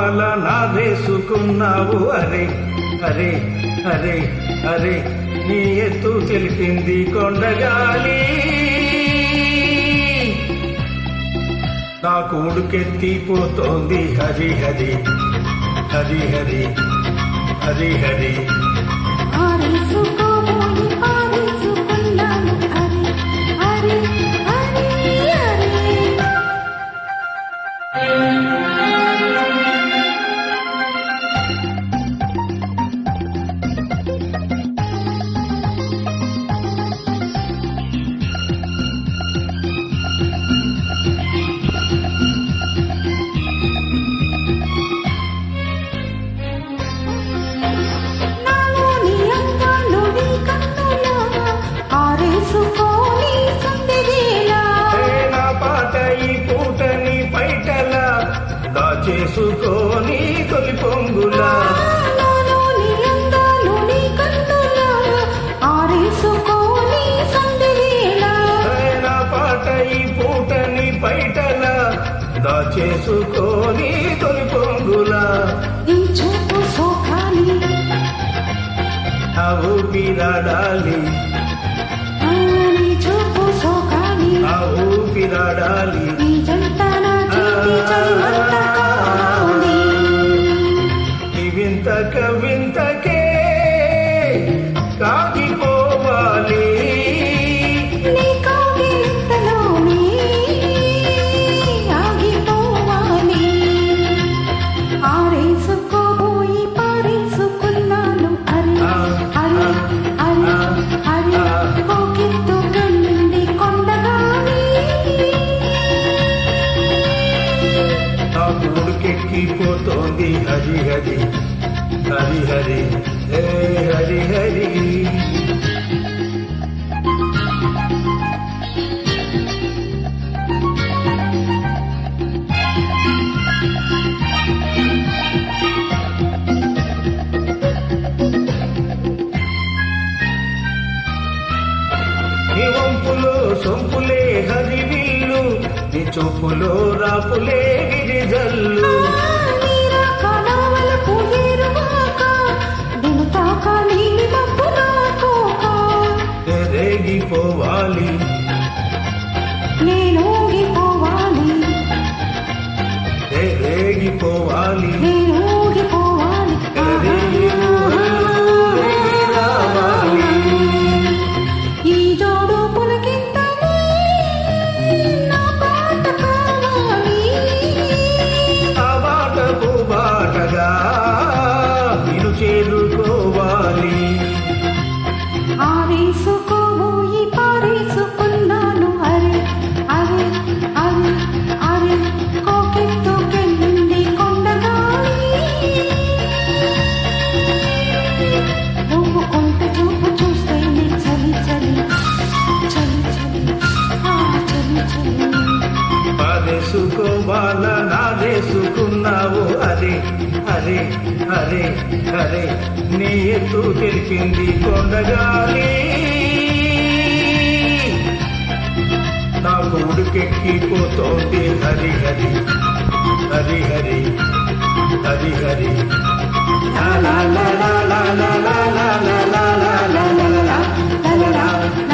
మాల నాదేసుకున్నావు అరే అరే అరే అరే నీ ఎత్తు తెలిపింది కొండగాలి నాకు ఉడుకెత్తిపోతోంది హరి హరి హరి హరి హరి హరి చేసుకొని తొలి పొంగులా నా పాట ఈ పూటని బయటల దాచేసుకొని తొలి పొంగులా ఆ ఊపిరాడాలి ఆ ఊపిరాడాలి వింతక వింతకే కాగిపోవాలి ఆరేసుకోబోయి పారేసుకున్నాను అరే అరే అరే అరే కోకెత్తు కన్నుండి కొండగాలి నాకు ఉడికెక్కిపోతోంది హరి హరి హరి హరి హే హరి హరి నీ వంపులో సొంపులే హరివిల్లు నీ చూపులో రాపులే గిరిజల్లు రేగిపోవాలి నేను ఊగిపోవాలి రేగిపోవాలి నేను ఊగిపోవాలి రావాలి ఈ జోడు పులకింతని నా పాట కావాలి ఆ బాటకు బాటగా నిన్ను చేరుకోవాలి ఆరేసుకోబోయి పారేసుకున్నాను అరే అరే అరే అరే కోకెత్తు కెళ్ళింది కొండగాలి నువ్వు కొంట చూపు చూస్తేనే చలి చలి చలి చలి చలి చలి పాదేసుకోవాల నాదేసుకున్నావు అరే అరే అరే అరే నీ ఎత్తు తెలిపింది కొండగాలి నాకు ఉడికెక్కిపోతోంది హరి హరి హరి హరి హరి హరి లా లా లా లా లా లా లా లా లా లా లా లా లా లా